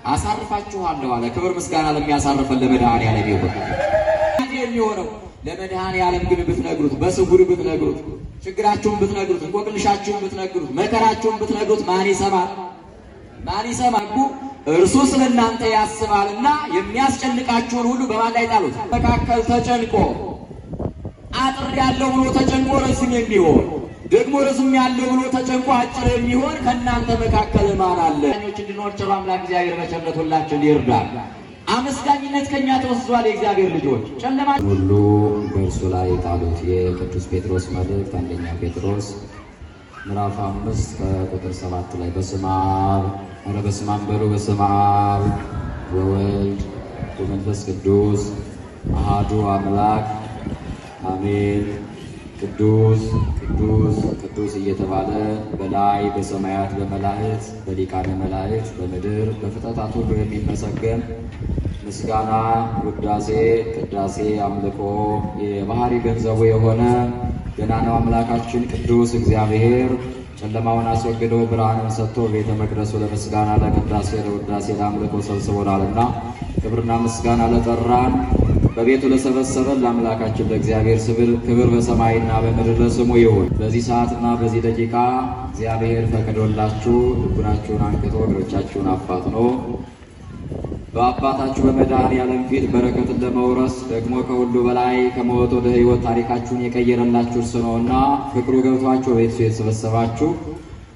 አሳርፋችኋለሁ አለ። ክብር ምስጋና ለሚያሳርፈን ለመድኃኔዓለም ይሁን። የሚሆነው ለመድኃኔዓለም ግን ብትነግሩት፣ በስውር ብትነግሩት፣ ችግራችሁን ብትነግሩት፣ እንቆቅልሻችሁን ብትነግሩት፣ መከራችሁን ብትነግሩት ማን ይሰማል? ማን ይሰማል? እርሱ ስለእናንተ ያስባልና የሚያስጨንቃችሁን ሁሉ በማን ላይ ጣሉት? መካከል ተጨንቆ አጥር ያለው ብሎ ተጨንቆ ረዝም የሚሆን ደግሞ ረዝም ያለው ብሎ ተጨንቆ አጭር የሚሆን ከእናንተ መካከል ማን አለ? እንድንኖር ቸሩ አምላክ እግዚአብሔር በቸርነቱ ሁላችንን ይርዳል። አመስጋኝነት ከኛ ተወስዷል። የእግዚአብሔር ልጆች ጨለማ ሁሉ በእርሱ ላይ ጣሉት። የቅዱስ ጴጥሮስ መልእክት አንደኛ ጴጥሮስ ምዕራፍ 5 ከቁጥር 7 ላይ በስመ አብ በስመ አብ በሉ በስመ አብ ወወልድ ወመንፈስ ቅዱስ አሐዱ አምላክ አሜን። ቅዱስ ቅዱስ ቅዱስ እየተባለ በላይ በሰማያት በመላእክት በሊቃነ መላእክት በምድር በፍጥረታት ሁሉ የሚመሰገን ምስጋና፣ ውዳሴ፣ ቅዳሴ፣ አምልኮ የባህሪ ገንዘቡ የሆነ ገናናው አምላካችን ቅዱስ እግዚአብሔር ጨለማውን አስወግዶ ብርሃንን ሰጥቶ ቤተ መቅደሱ ለምስጋና ለቅዳሴ ለውዳሴ ለአምልኮ ሰብስቦናልና ክብርና ምስጋና ለጠራን በቤቱ ለሰበሰበን ለአምላካችን ለእግዚአብሔር ክብር በሰማይና በምድር ለስሙ ይሁን። በዚህ ሰዓትና በዚህ ደቂቃ እግዚአብሔር ፈቅዶላችሁ ልቡናችሁን አንቅቶ እግሮቻችሁን አፋጥኖ በአባታችሁ በመድኃኔዓለም ፊት በረከትን ለመውረስ ደግሞ ከሁሉ በላይ ከሞት ወደ ሕይወት ታሪካችሁን የቀየረላችሁ እርሱ ነውና ፍቅሩ ገብቷችሁ በቤቱ የተሰበሰባችሁ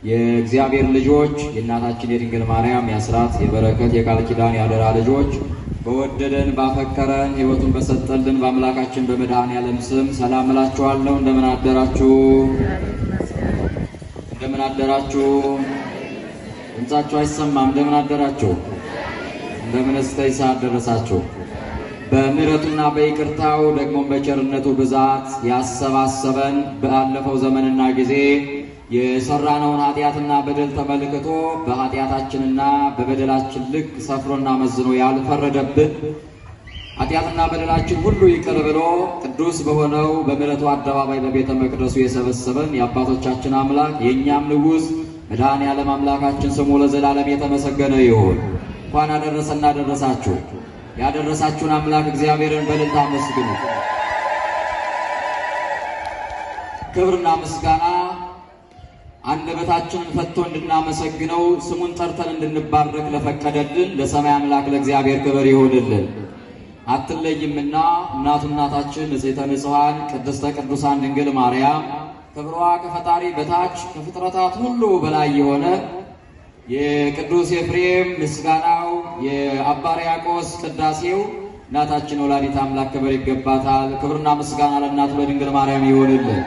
የእግዚአብሔር ልጆች የእናታችን የድንግል ማርያም የአስራት የበረከት የቃል ኪዳን ያደራ ልጆች በወደደን ባፈቀረን ሕይወቱን በሰጠልን በአምላካችን በመድኃኔዓለም ስም ሰላም እላችኋለሁ። እንደምን አደራችሁ? እንደምን አደራችሁ? ድምጻችሁ አይሰማም። እንደምን አደራችሁ? እንደምን እስከዚህ ሰዓት ደረሳችሁ? በምሕረቱና በይቅርታው ደግሞ በቸርነቱ ብዛት ያሰባሰበን ባለፈው ዘመንና ጊዜ የሰራነውን ኃጢአትና በደል ተመልክቶ በኃጢአታችንና በበደላችን ልክ ሰፍሮና መዝኖ ያልፈረደብን ኃጢአትና በደላችን ሁሉ ይቅር ብሎ ቅዱስ በሆነው በምሕረቱ አደባባይ በቤተ መቅደሱ የሰበሰበን የአባቶቻችን አምላክ የእኛም ንጉሥ መድኃኔዓለም አምላካችን ስሙ ለዘላለም የተመሰገነ ይሁን። እንኳን አደረሰና አደረሳችሁ። ያደረሳችሁን አምላክ እግዚአብሔርን በእልልታ አመስግኑ። ክብርና ምስጋና አንደበታችንን ፈቶ እንድናመሰግነው ስሙን ጠርተን እንድንባረክ ለፈቀደልን ለሰማይ አምላክ ለእግዚአብሔር ክብር ይሁንልን። አትለይምና እናታችን ንጽሕተ ንጹሐን ቅድስተ ቅዱሳን ድንግል ማርያም ክብሯ ከፈጣሪ በታች ከፍጥረታት ሁሉ በላይ የሆነ የቅዱስ ኤፍሬም ምስጋናው የአባ ሕርያቆስ ቅዳሴው እናታችን ወላዲተ አምላክ ክብር ይገባታል። ክብርና ምስጋና ለእናቱ ለድንግል ማርያም ይሁንልን።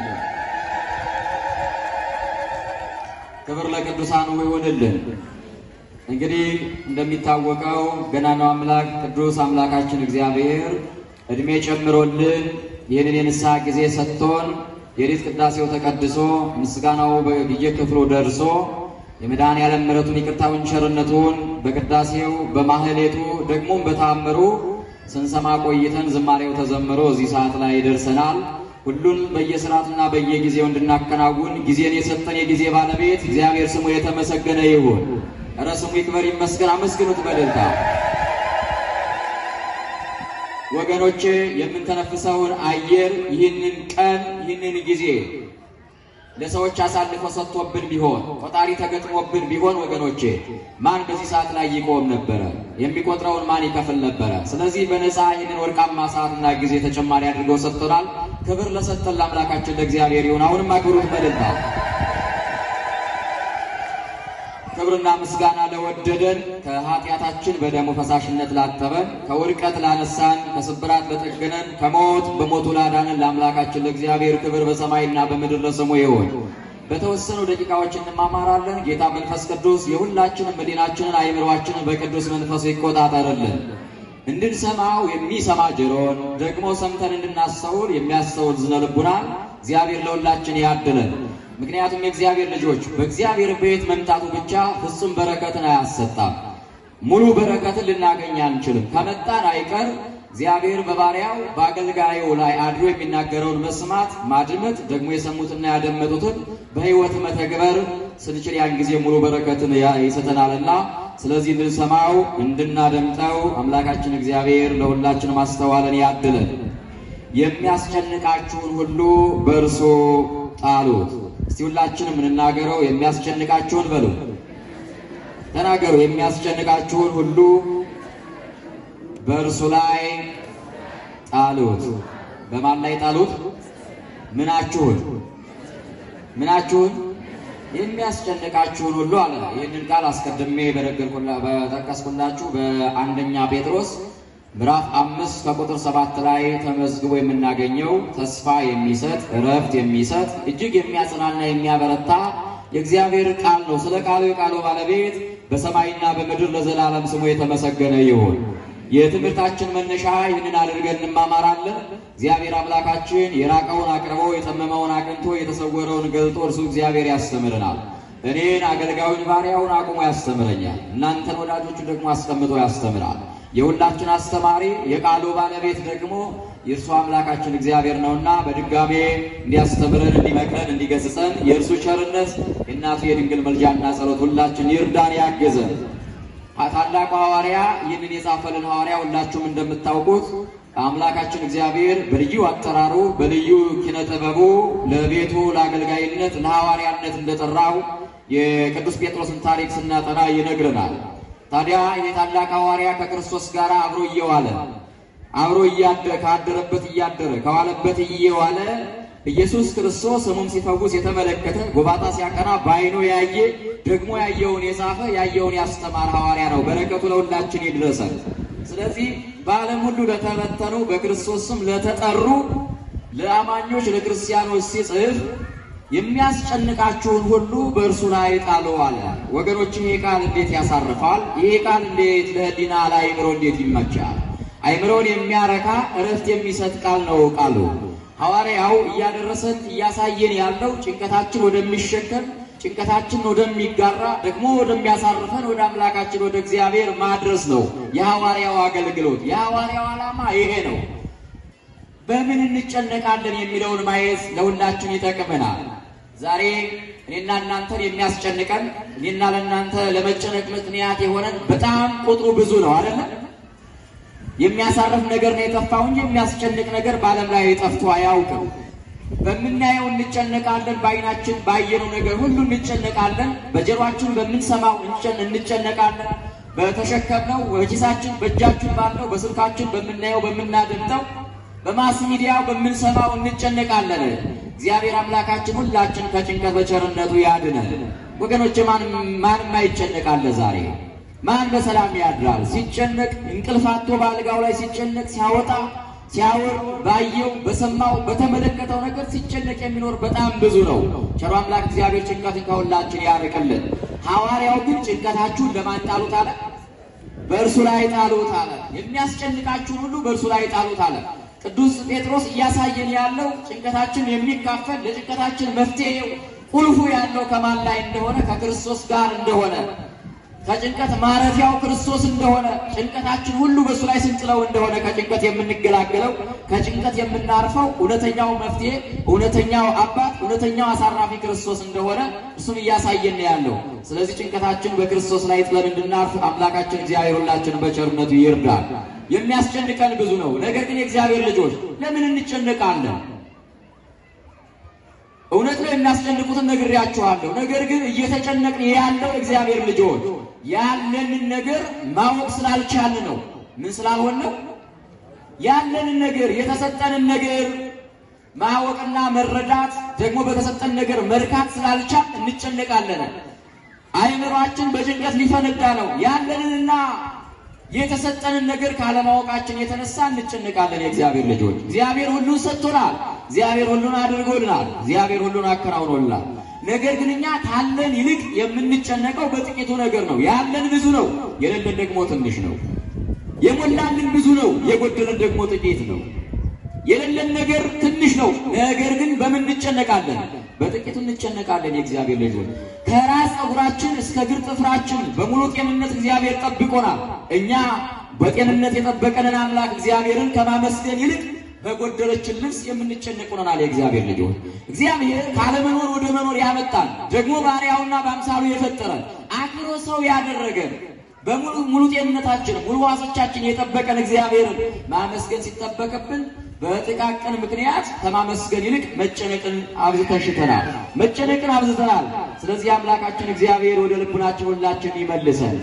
ክብር ለቅዱሳኑ ይሁንልን። እንግዲህ እንደሚታወቀው ገናናው አምላክ ቅዱስ አምላካችን እግዚአብሔር እድሜ ጨምሮልን ይህንን የንስሐ ጊዜ ሰጥቶን የሌት ቅዳሴው ተቀድሶ ምስጋናው በየክፍሉ ደርሶ የመድኃኔዓለም ምሕረቱን ይቅርታውን ቸርነቱን በቅዳሴው በማህሌቱ ደግሞም በተአምሩ ስንሰማ ቆይተን ዝማሬው ተዘምሮ እዚህ ሰዓት ላይ ደርሰናል። ሁሉን በየስርዓቱና በየጊዜው እንድናከናውን ጊዜን የሰጠን የጊዜ ባለቤት እግዚአብሔር ስሙ የተመሰገነ ይሁን። ኧረ ስሙ ይክበር ይመስገን። አመስግኑት በእልልታ። ወገኖቼ የምንተነፍሰውን አየር ይህንን ቀን ይህንን ጊዜ ለሰዎች አሳልፎ ሰጥቶብን ቢሆን ቆጣሪ ተገጥሞብን ቢሆን ወገኖቼ ማን በዚህ ሰዓት ላይ ይቆም ነበረ? የሚቆጥረውን ማን ይከፍል ነበረ? ስለዚህ በነፃ ይህንን ወርቃማ ሰዓትና ጊዜ ተጨማሪ አድርገው ሰጥቶናል። ክብር ለሰጠን ለአምላካችን ለእግዚአብሔር ይሁን። አሁንም አክብሩት በእልልታ። ክብርና ምስጋና ለወደደን ከኃጢአታችን በደሙ ፈሳሽነት ላጠበን ከውድቀት ላነሳን ከስብራት ለጠገነን ከሞት በሞቱ ላዳነን ለአምላካችን ለእግዚአብሔር ክብር በሰማይና በምድር ለስሙ ይሁን። በተወሰኑ ደቂቃዎች እንማማራለን። ጌታ መንፈስ ቅዱስ የሁላችንም መዲናችንን አይምሯችንን በቅዱስ መንፈሱ ይቆጣጠርልን። እንድንሰማው የሚሰማ ጆሮን ደግሞ ሰምተን እንድናስተውል የሚያስተውል ዝነ ልቡናን እግዚአብሔር ለሁላችን ያድለን። ምክንያቱም የእግዚአብሔር ልጆች በእግዚአብሔር ቤት መምጣቱ ብቻ ፍጹም በረከትን አያሰጣም። ሙሉ በረከትን ልናገኝ አንችልም። ከመጣን አይቀር እግዚአብሔር በባሪያው በአገልጋዩ ላይ አድሮ የሚናገረውን መስማት ማድመጥ፣ ደግሞ የሰሙትና ያደመጡትን በሕይወት መተግበር ስንችል ያን ጊዜ ሙሉ በረከትን ይሰጠናልና ስለዚህ እንድንሰማው እንድናደምጠው አምላካችን እግዚአብሔር ለሁላችን ማስተዋልን ያድለን። የሚያስጨንቃችሁን ሁሉ በእርሱ ጣሉት። እስቲ ሁላችንም እንናገረው። የሚያስጨንቃችሁን በሉ ተናገሩ። የሚያስጨንቃችሁን ሁሉ በእርሱ ላይ ጣሉት። በማን ላይ ጣሉት? ምናችሁን? የሚያስጨንቃችሁን ሁሉ አለ። ይህንን ቃል አስቀድሜ በጠቀስኩላችሁ በአንደኛ ጴጥሮስ ምዕራፍ 5 ከቁጥር 7 ላይ ተመዝግቦ የምናገኘው ተስፋ የሚሰጥ እረፍት የሚሰጥ እጅግ የሚያጽናና የሚያበረታ የእግዚአብሔር ቃል ነው። ስለ ቃሉ የቃሉ ባለቤት በሰማይና በምድር ለዘላለም ስሙ የተመሰገነ ይሁን። የትምህርታችን መነሻ ይህንን አድርገን እንማማራለን። እግዚአብሔር አምላካችን የራቀውን አቅርቦ የጠመመውን አቅንቶ የተሰወረውን ገልጦ እርሱ እግዚአብሔር ያስተምረናል። እኔን አገልጋዩን ባሪያውን አቁሞ ያስተምረኛል፣ እናንተን ወዳጆቹን ደግሞ አስቀምጦ ያስተምራል። የሁላችን አስተማሪ የቃሉ ባለቤት ደግሞ የእርሱ አምላካችን እግዚአብሔር ነውና በድጋሜ እንዲያስተምረን፣ እንዲመክረን፣ እንዲገስጸን የእርሱ ቸርነት የእናቱ የድንግል መልጃና ጸሎት ሁላችን ይርዳን ያገዘን። ታላቁ ሐዋርያ ይህንን የጻፈልን ሐዋርያ ሁላችሁም እንደምታውቁት አምላካችን እግዚአብሔር በልዩ አጠራሩ በልዩ ኪነጥበቡ ለቤቱ ለአገልጋይነት ለሐዋርያነት እንደጠራው የቅዱስ ጴጥሮስን ታሪክ ስናጠና ይነግረናል። ታዲያ ይህ ታላቅ ሐዋርያ ከክርስቶስ ጋር አብሮ እየዋለ አብሮ ካደረበት እያደረ ከዋለበት እየዋለ ኢየሱስ ክርስቶስ ሕሙም ሲፈውስ የተመለከተ ጎባጣ ሲያቀና በዓይኑ ያየ ደግሞ ያየውን የጻፈ ያየውን ያስተማረ ሐዋርያ ነው። በረከቱ ለሁላችን ይድረሰን። ስለዚህ በዓለም ሁሉ ለተበተኑ በክርስቶስ ስም ለተጠሩ ለአማኞች ለክርስቲያኖች ሲጽፍ የሚያስጨንቃችሁን ሁሉ በእርሱ ላይ ጣሉ አለ። ወገኖች ይሄ ቃል እንዴት ያሳርፋል! ይሄ ቃል እንዴት ለሕሊና ለአእምሮ እንዴት ይመቻል! አእምሮን የሚያረካ እረፍት የሚሰጥ ቃል ነው ቃሉ። ሐዋርያው እያደረሰን እያሳየን ያለው ጭንቀታችን ወደሚሸከም ጭንቀታችን ወደሚጋራ ደግሞ ወደሚያሳርፈን ወደ አምላካችን ወደ እግዚአብሔር ማድረስ ነው የሐዋርያው አገልግሎት። የሐዋርያው ዓላማ ይሄ ነው። በምን እንጨነቃለን የሚለውን ማየት ለሁላችን ይጠቅመናል። ዛሬ እኔና እናንተን የሚያስጨንቀን እኔና ለእናንተ ለመጨነቅ ምክንያት የሆነን በጣም ቁጥሩ ብዙ ነው አይደል? የሚያሳርፍ ነገር ነው የጠፋው እንጂ የሚያስጨንቅ ነገር በዓለም ላይ ጠፍቶ አያውቅም። በምናየው እንጨነቃለን፣ በዓይናችን ባየነው ነገር ሁሉ እንጨነቃለን፣ በጆሮአችን በምንሰማው እንጨነቃለን፣ በተሸከምነው በኪሳችን በእጃችን ባለው በስልካችን በምናየው በምናደምጠው በማስ ሚዲያው በምንሰማው እንጨነቃለን። እግዚአብሔር አምላካችን ሁላችን ከጭንቀት በቸርነቱ ያድነን። ወገኖች ማንም አይጨነቃል ዛሬ? ማን በሰላም ያድራል? ሲጨነቅ እንቅልፍ አጥቶ በአልጋው ላይ ሲጨነቅ ሲያወጣ ሲያወር ባየው በሰማው በተመለከተው ነገር ሲጨነቅ የሚኖር በጣም ብዙ ነው። ቸሩ አምላክ እግዚአብሔር ጭንቀትን ከሁላችን ያርቅልን። ሐዋርያው ግን ጭንቀታችሁን ለማን ጣሉት አለ? በእርሱ ላይ ጣሉት አለ። የሚያስጨንቃችሁን ሁሉ በእርሱ ላይ ጣሉት አለ። ቅዱስ ጴጥሮስ እያሳየን ያለው ጭንቀታችን የሚካፈል ለጭንቀታችን መፍትሄው ቁልፉ ያለው ከማን ላይ እንደሆነ ከክርስቶስ ጋር እንደሆነ ከጭንቀት ማረፊያው ክርስቶስ እንደሆነ ጭንቀታችን ሁሉ በእሱ ላይ ስንጥለው እንደሆነ ከጭንቀት የምንገላገለው ከጭንቀት የምናርፈው እውነተኛው መፍትሄ እውነተኛው አባት እውነተኛው አሳራፊ ክርስቶስ እንደሆነ እሱን እያሳየን ያለው። ስለዚህ ጭንቀታችን በክርስቶስ ላይ ጥለን እንድናርፍ አምላካችን እግዚአብሔር ሁላችንን በቸርነቱ ይርዳል። የሚያስጨንቀን ብዙ ነው። ነገር ግን የእግዚአብሔር ልጆች ለምን እንጨነቃለን? እውነት ነው የሚያስጨንቁትን ነግሬያችኋለሁ። ነገር ግን እየተጨነቅን ያለው እግዚአብሔር ልጆች ያለንን ነገር ማወቅ ስላልቻልን ነው። ምን ስላልሆነ ነው? ያለንን ነገር የተሰጠንን ነገር ማወቅና መረዳት ደግሞ በተሰጠን ነገር መርካት ስላልቻል እንጨነቃለን። አእምሯችን በጭንቀት ሊፈነዳ ነው። ያለንንና የተሰጠንን ነገር ካለማወቃችን የተነሳ እንጨነቃለን። የእግዚአብሔር ልጆች እግዚአብሔር ሁሉን ሰጥቶናል። እግዚአብሔር ሁሉን አድርጎልናል። እግዚአብሔር ሁሉን አከናውኖልናል። ነገር ግን እኛ ካለን ይልቅ የምንጨነቀው በጥቂቱ ነገር ነው። ያለን ብዙ ነው፣ የሌለን ደግሞ ትንሽ ነው። የሞላልን ብዙ ነው፣ የጎደለን ደግሞ ጥቂት ነው። የሌለን ነገር ትንሽ ነው፣ ነገር ግን በምን እንጨነቃለን? በጥቂቱ እንጨነቃለን። የእግዚአብሔር ልጆች ከራስ ፀጉራችን እስከ እግር ጥፍራችን በሙሉ ጤንነት እግዚአብሔር ጠብቆናል። እኛ በጤንነት የጠበቀንን አምላክ እግዚአብሔርን ከማመስገን ይልቅ በጎደለችን ልብስ የምንጨነቅ ሆነናል። የእግዚአብሔር ልጆች እግዚአብሔር ካለመኖር ወደ መኖር ያመጣን ደግሞ ባሪያውና በአምሳሉ የፈጠረን አክብሮ ሰው ያደረገን በሙሉ ጤንነታችን ሙሉ ዋሶቻችን የጠበቀን እግዚአብሔርን ማመስገን ሲጠበቅብን በጥቃቅን ምክንያት ከማመስገን ይልቅ መጨነቅን አብዝተናል። ስለዚህ አምላካችን እግዚአብሔር ወደ ልቡናችን ሁላችን ይመልሰን።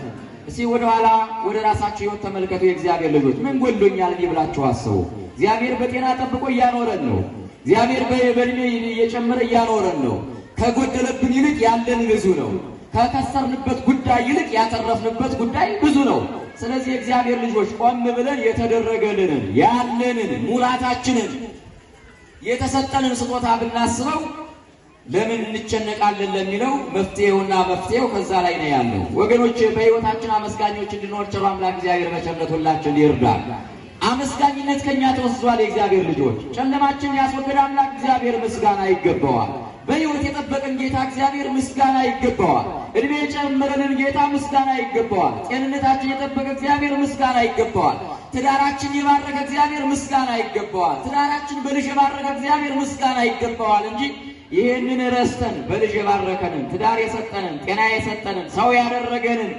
እስቲ ወደ ኋላ ወደ ራሳችሁ ሕይወት ተመልከቱ። የእግዚአብሔር ልጆች ምን ጎሎኛል ብላችሁ አስቡ። እግዚአብሔር በጤና ጠብቆ እያኖረን ነው። እግዚአብሔር በእድሜ እየጨመረ እያኖረን ነው። ከጎደለብን ይልቅ ያለን ብዙ ነው። ከከሰርንበት ጉዳይ ይልቅ ያተረፍንበት ጉዳይ ብዙ ነው። ስለዚህ የእግዚአብሔር ልጆች ቆም ብለን የተደረገልንን ያለንን ሙላታችንን የተሰጠንን ስጦታ ብናስበው ለምን እንጨነቃለን ለሚለው መፍትሄው ከዛ ላይ ነው ያለው። ወገኖች በሕይወታችን አመስጋኞች እንድንሆን ቸሩ አምላክ እግዚአብሔር በቸርነቱ ሁላችን ይርዳል። አመስጋኝነት ከኛ ተወስዷል። የእግዚአብሔር ልጆች ጨለማችን ያስወገደ አምላክ እግዚአብሔር ምስጋና ይገባዋል። በሕይወት የጠበቀን ጌታ እግዚአብሔር ምስጋና ይገባዋል። እድሜ የጨመረልን ጌታ ምስጋና ይገባዋል። ጤንነታችን የጠበቀ እግዚአብሔር ምስጋና ይገባዋል። ትዳራችን የባረከ እግዚአብሔር ምስጋና ይገባዋል። ትዳራችን በልጅ የባረከ እግዚአብሔር ምስጋና ይገባዋል እንጂ ይህንን ረስተን በልጅ የባረከንን ትዳር የሰጠንን ጤና የሰጠንን ሰው ያደረገንን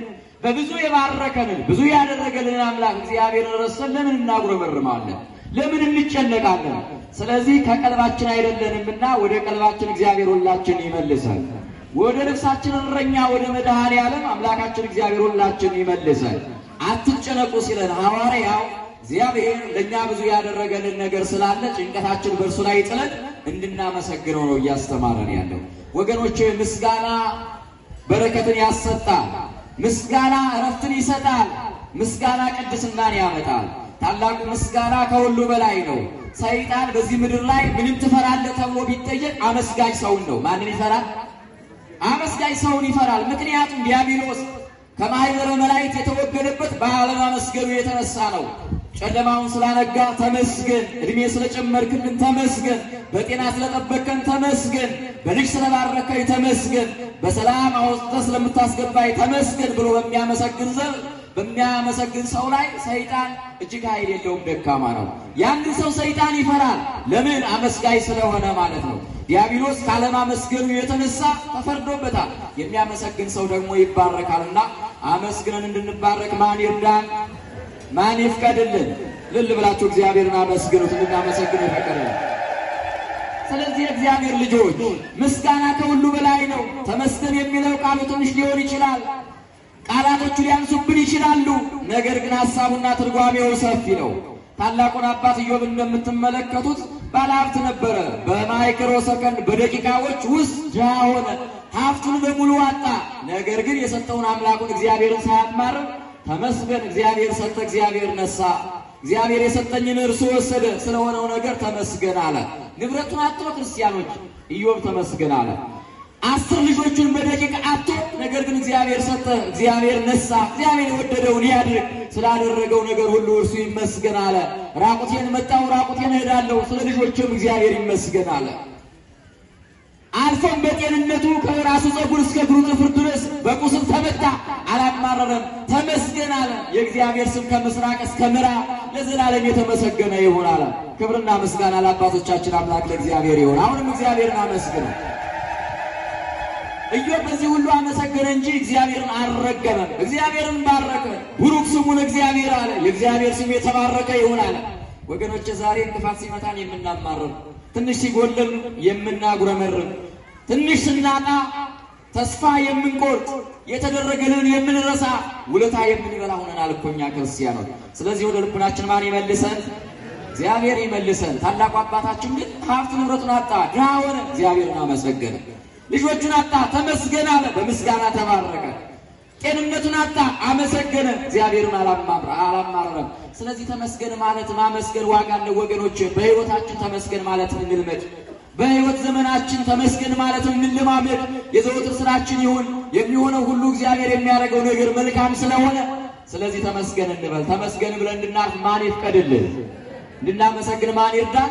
በብዙ የባረከንን ብዙ ያደረገልን አምላክ እግዚአብሔርን ረስተን ለምን እናጉረመርማለን? ለምን እንጨነቃለን? ስለዚህ ከቀልባችን አይደለንምና ወደ ቀልባችን እግዚአብሔር ሁላችን ይመልሰን። ወደ ልብሳችን እረኛ ወደ መድኃኔዓለም አምላካችን እግዚአብሔር ሁላችን ይመልሰን። አትጨነቁ ሲለን ሐዋርያው እግዚአብሔር ለእኛ ብዙ ያደረገልን ነገር ስላለ ጭንቀታችን በእርሱ ላይ ጥለን እንድናመሰግነው ነው እያስተማረን ያለው። ወገኖቼ ምስጋና በረከትን ያሰጣል። ምስጋና እረፍትን ይሰጣል። ምስጋና ቅድስናን ያመጣል። ታላቁ ምስጋና ከሁሉ በላይ ነው። ሰይጣን በዚህ ምድር ላይ ምንም ትፈራለህ ተብሎ ቢጠየቅ አመስጋኝ ሰውን ነው። ማንን ይፈራል? አመስጋኝ ሰውን ይፈራል። ምክንያቱም ዲያብሎስ ከማኅበረ መላእክት የተወገደበት ባለማመስገኑ የተነሳ ነው። ጨለማውን ስላነጋ ተመስገን፣ እድሜ ስለጨመርክልን ተመስገን፣ በጤና ስለጠበቀን ተመስገን፣ በልጅ ስለባረከኝ ተመስገን፣ በሰላም አውጥተህ ስለምታስገባኝ ተመስገን ብሎ በሚያመሰግን ሰው ላይ ሰይጣን እጅግ ኃይል የለውም፣ ደካማ ነው። ያንን ሰው ሰይጣን ይፈራል። ለምን? አመስጋኝ ስለሆነ ማለት ነው። ዲያብሎስ ካለማመስገኑ የተነሳ ተፈርዶበታል። የሚያመሰግን ሰው ደግሞ ይባረካልና አመስግነን እንድንባረክ ማን ይርዳን? ማን ይፍቀድልን? ልል ብላችሁ እግዚአብሔርን አመስግኑት። እንድናመሰግን ይፈቀድልን። ስለዚህ እግዚአብሔር ልጆች ምስጋና ከሁሉ በላይ ነው። ተመስገን የሚለው ቃሉ ትንሽ ሊሆን ይችላል፣ ቃላቶቹ ሊያንሱብን ይችላሉ። ነገር ግን ሐሳቡና ትርጓሜው ሰፊ ነው። ታላቁን አባት ኢዮብ እንደምትመለከቱት ባለሀብት ነበረ። በማይክሮ ሰከንድ በደቂቃዎች ውስጥ ድሃ ሆነ። ሀብቱን በሙሉ አጣ። ነገር ግን የሰጠውን አምላኩን እግዚአብሔርን ሳያማርር ተመስገን፣ እግዚአብሔር ሰጠ፣ እግዚአብሔር ነሳ፣ እግዚአብሔር የሰጠኝን እርሱ ወሰደ፣ ስለሆነው ነገር ተመስገን አለ። ንብረቱን አጥቶ ክርስቲያኖች ኢዮብ ተመስገን አለ። 10 ልጆቹን በደቂቃ አጥቶ፣ ነገር ግን እግዚአብሔር ሰጠ፣ እግዚአብሔር ነሳ፣ እግዚአብሔር የወደደውን ያድርግ፣ ስላደረገው ነገር ሁሉ እርሱ ይመስገን አለ። ራቁቴን መጣሁ፣ ራቁቴን እሄዳለሁ፣ ስለ ልጆችም እግዚአብሔር ይመስገን አለ። አልፎም በጤንነቱ ከራሱ ፀጉር እስከ እግሩ ጥፍር ድረስ በቁስል ተመታ፣ አላማረረም፣ ተመስገን አለ። የእግዚአብሔር ስም ከምስራቅ እስከ ምዕራብ ለዘላለም የተመሰገነ ይሁን አለ። ክብርና ምስጋና ለአባቶቻችን አምላክ ለእግዚአብሔር ይሁን። አሁንም እግዚአብሔርን አመስግነው። ኢዮብ በዚህ ሁሉ አመሰገነ እንጂ እግዚአብሔርን አልረገመም። እግዚአብሔርን ባረከ። ቡሩክ ስሙን እግዚአብሔር አለ። የእግዚአብሔር ስም የተባረከ ይሁን አለ። ወገኖች ዛሬ እንቅፋት ሲመታን የምናማርር፣ ትንሽ ሲጎለን የምናጉረመርም፣ ትንሽ ስናጣ ተስፋ የምንቆርጥ፣ የተደረገልን የምንረሳ፣ ውለታ የምንበላ ሆነናል እኮ እኛ ክርስቲያኖች። ስለዚህ ወደ ልቡናችን ማን ይመልሰን? እግዚአብሔር ይመልሰን። ታላቁ አባታችን ግን ሀብት ንብረቱን አጣ፣ ድሃ ሆነ፣ እግዚአብሔርን አመሰገነ። ልጆቹን አጣ፣ ተመስገን አለ፣ በምስጋና ተባረከ። ጤንነቱን አጣ፣ አመሰገነ፣ እግዚአብሔርን አላማረረም። ስለዚህ ተመስገን ማለት ማመስገን ዋጋ አለው ወገኖች። በሕይወታችን ተመስገን ማለት እንልመድ። በሕይወት ዘመናችን ተመስገን ማለት እንለማመድ። የዘወትር ስራችን ይሁን። የሚሆነው ሁሉ እግዚአብሔር የሚያደርገው ነገር መልካም ስለሆነ ስለዚህ ተመስገን እንበል። ተመስገን ብለን እንድናርፍ ማን ይፍቀድልን? እንድናመሰግን ማን ይርዳን?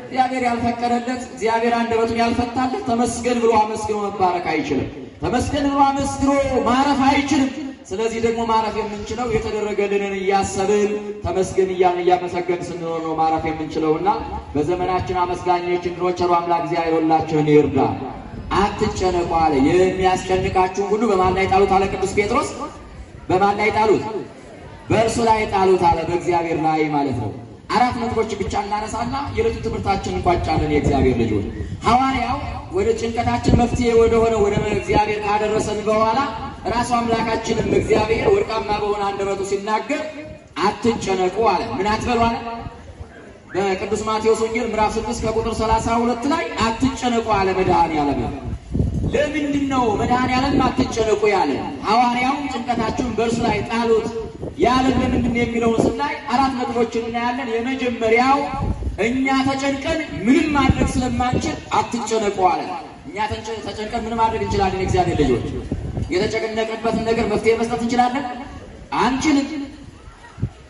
እግዚአብሔር ያልፈቀደለት፣ እግዚአብሔር አንደበቱን ያልፈታለት ተመስገን ብሎ አመስግኖ መባረክ አይችልም። ተመስገን ብሎ አመስግኖ ማረፍ አይችልም። ስለዚህ ደግሞ ማረፍ የምንችለው የተደረገልንን እያሰብን ተመስገን እያልን እያመሰገን ስንኖር ነው ማረፍ የምንችለውና በዘመናችን አመስጋኞች እንድንሆን ቸሩ አምላክ እግዚአብሔር ሁላችንን ይርዳን። አትጨነቁ አለ። የሚያስጨንቃችሁን ሁሉ በማን ላይ ጣሉት አለ ቅዱስ ጴጥሮስ? በማን ላይ ጣሉት? በእርሱ ላይ ጣሉት አለ፣ በእግዚአብሔር ላይ ማለት ነው። አራት ነጥቦች ብቻ እናነሳና የዕለቱ ትምህርታችን እንቋጫለን። የእግዚአብሔር ልጆች ሐዋርያው ወደ ጭንቀታችን መፍትሄ ወደሆነ ወደ እግዚአብሔር ካደረሰን በኋላ ራሱ አምላካችንም እግዚአብሔር ወርቃማ በሆነ አንደበቱ ሲናገር አትጨነቁ አለ። ምን አትበሉ አለ? በቅዱስ ማቴዎስ ወንጌል ምዕራፍ 6 ከቁጥር 32 ላይ አትጨነቁ አለ መድኃኔዓለም። ለምንድን ነው መድኃኔዓለም አትጨነቁ ያለ? ሐዋርያው ጭንቀታችሁን በእርሱ ላይ ጣሉት ያለ ለምንድን ነው የሚለውን ስናይ አራት ነጥቦችን እናያለን። የመጀመሪያው እኛ ተጨንቀን ምንም ማድረግ ስለማንችል አትጨነቁ አለ። እኛ ተጨንቀን ምን ማድረግ እንችላለን? እግዚአብሔር ልጆች የተጨነቅንበትን ነገር መፍትሄ መስጠት እንችላለን? አንችልም።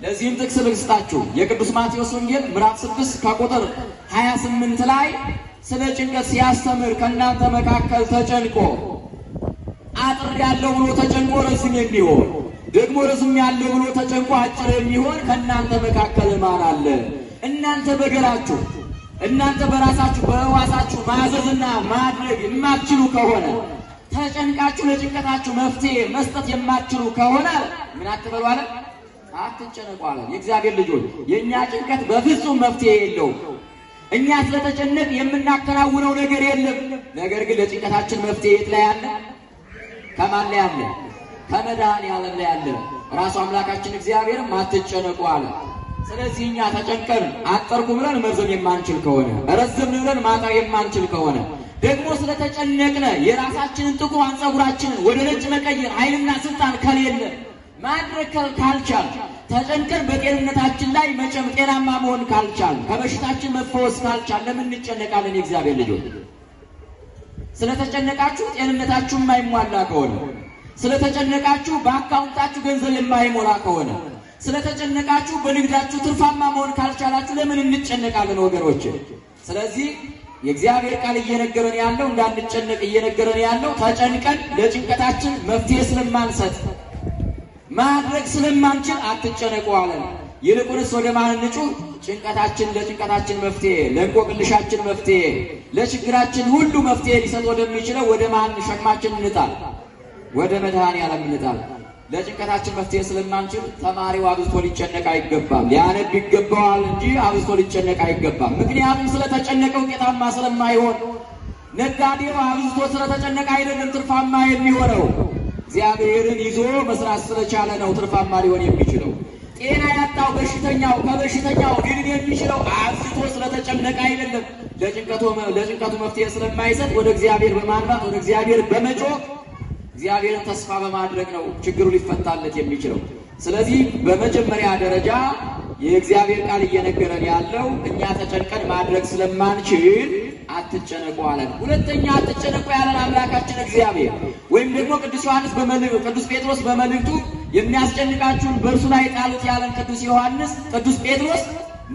ለዚህም ጥቅስ ልስጣችሁ። የቅዱስ ማቴዎስ ወንጌል ምዕራፍ 6 ከቁጥር 28 ላይ ስለ ጭንቀት ሲያስተምር ከእናንተ መካከል ተጨንቆ አጥር ያለው ብሎ ተጨንቆ ረዝም የሚሆን ደግሞ ረዝም ያለው ብሎ ተጨንቆ አጭር የሚሆን ከእናንተ መካከል ማን አለ? እናንተ በገላችሁ እናንተ በራሳችሁ በሕዋሳችሁ ማዘዝና ማድረግ የማትችሉ ከሆነ ተጨንቃችሁ ለጭንቀታችሁ መፍትሄ መስጠት የማትችሉ ከሆነ ምን አትበሉ አለ? አትጨነቁ አለ። የእግዚአብሔር ልጆች የእኛ ጭንቀት በፍጹም መፍትሄ የለውም። እኛ ስለተጨነቅ የምናከናውነው ነገር የለም። ነገር ግን ለጭንቀታችን መፍትሄ የት ላይ አለ? ከማን ላይ አለ? ከመድኃኔዓለም ላይ አለ። ራሱ አምላካችን እግዚአብሔርም አትጨነቁ አለ። ስለዚህ እኛ ተጨንቀን አጠርኩ ብለን መርዘም የማንችል ከሆነ ረዘም ብለን ማጠር የማንችል ከሆነ ደግሞ ስለተጨነቅነ የራሳችንን ጥቁሯን ፀጉራችንን ወደ ነጭ መቀየር ኃይልና ስልጣን ከሌለ ማድረግ ካልቻል ተጨንቀን በጤንነታችን ላይ መጨም ጤናማ መሆን ካልቻል ከበሽታችን መፈወስ ካልቻል ለምን እንጨነቃለን? የእግዚአብሔር ልጆች ስለተጨነቃችሁ ጤንነታችሁ የማይሟላ ከሆነ ስለተጨነቃችሁ በአካውንታችሁ ገንዘብ የማይሞላ ከሆነ ስለተጨነቃችሁ በንግዳችሁ ትርፋማ መሆን ካልቻላችሁ ለምን እንጨነቃለን ወገኖች? ስለዚህ የእግዚአብሔር ቃል እየነገረን ያለው እንዳንጨነቅ እየነገረን ያለው ተጨንቀን ለጭንቀታችን መፍትሄ ስለማንሰጥ ማድረግ ስለማንችል አትጨነቁ አለን። ይልቁንስ ወደ ማን እንጩህ? ለጭንቀታችን መፍትሄ፣ ለእንቆቅልሻችን መፍትሄ፣ ለችግራችን ሁሉ መፍትሄ ሊሰጥ ወደሚችለው ወደ ማን ሸክማችን እንጣል? ወደ መድኃኔዓለም እንጣል። ለጭንቀታችን መፍትሄ ስለማንችል ተማሪው አብዝቶ ሊጨነቅ አይገባም። ሊያነብ ይገባዋል እንጂ አብዝቶ ሊጨነቅ አይገባም። ምክንያቱም ስለተጨነቀ ውጤታማ ስለማይሆን፣ ነጋዴው አብዝቶ ስለተጨነቀ አይደለም ትርፋማ የሚሆነው። እግዚአብሔርን ይዞ መስራት ስለቻለ ነው ትርፋማ ሊሆን የሚችለው። ጤና ያጣው በሽተኛው ከበሽተኛው ሊድን የሚችለው አብዝቶ ስለተጨነቀ አይደለም። ለጭንቀቱ መፍትሄ ስለማይሰጥ ወደ እግዚአብሔር በማንባት ወደ እግዚአብሔር በመጮህ እግዚአብሔርን ተስፋ በማድረግ ነው ችግሩ ሊፈታለት የሚችለው። ስለዚህ በመጀመሪያ ደረጃ የእግዚአብሔር ቃል እየነገረን ያለው እኛ ተጨንቀን ማድረግ ስለማንችል አትጨነቁ አለን። ሁለተኛ አትጨነቁ ያለን አምላካችን እግዚአብሔር ወይም ደግሞ ቅዱስ ጴጥሮስ በመልእክቱ የሚያስጨንቃችሁን በእርሱ ላይ ጣሉት ያለን ቅዱስ ጴጥሮስ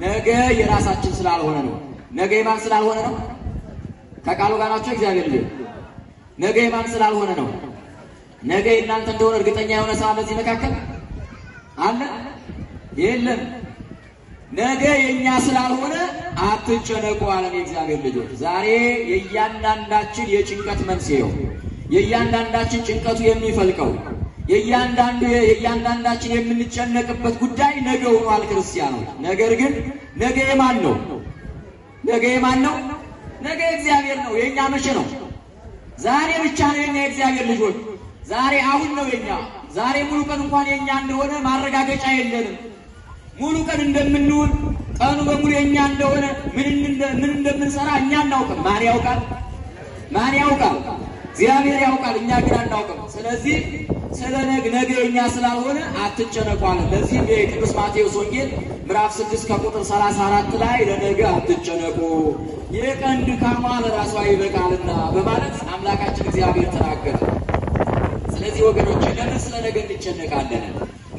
ነገ የራሳችን ስላልሆነ ነው። ነገ የማን ስላልሆነ ነው? ከቃሉ ጋር ናቸው እግዚአብሔር ልጅ። ነገ የማን ስላልሆነ ነው? ነገ የእናንተ እንደሆነ እርግጠኛ የሆነ ሰው በዚህ መካከል አለ? የለም። ነገ የኛ ስላልሆነ አትጨነቁ አለን የእግዚአብሔር ልጆች። ዛሬ የእያንዳንዳችን የጭንቀት መንስኤው የእያንዳንዳችን ጭንቀቱ የሚፈልቀው የእያንዳንዳችን የምንጨነቅበት ጉዳይ ነገ ሆኗል ክርስቲያኖች። ነገር ግን ነገ የማን ነው? ነገ የማን ነው? ነገ እግዚአብሔር ነው። የኛ መቼ ነው? ዛሬ ብቻ ነው የኛ የእግዚአብሔር ልጆች። ዛሬ አሁን ነው የኛ። ዛሬ ሙሉ ቀን እንኳን የኛ እንደሆነ ማረጋገጫ የለንም። ሙሉ ቀን እንደምንውል ቀኑ በሙሉ የኛ እንደሆነ ምን እንደምንሰራ እኛ እናውቅም። ማን ያውቃል? ማን ያውቃል? እግዚአብሔር ያውቃል። እኛ ግን አናውቅም። ስለዚህ ስለ ነገ የኛ ስላልሆነ አትጨነቁ አለ። ለዚህም የቅዱስ ማቴዎስ ወንጌል ምዕራፍ 6 ከቁጥር 34 ላይ ለነገ አትጨነቁ የቀን ድካሟ ለራሷ ይበቃልና በማለት አምላካችን እግዚአብሔር ተናገረ። ስለዚህ ወገኖች ለምን ስለ ነገ እንጨነቃለን?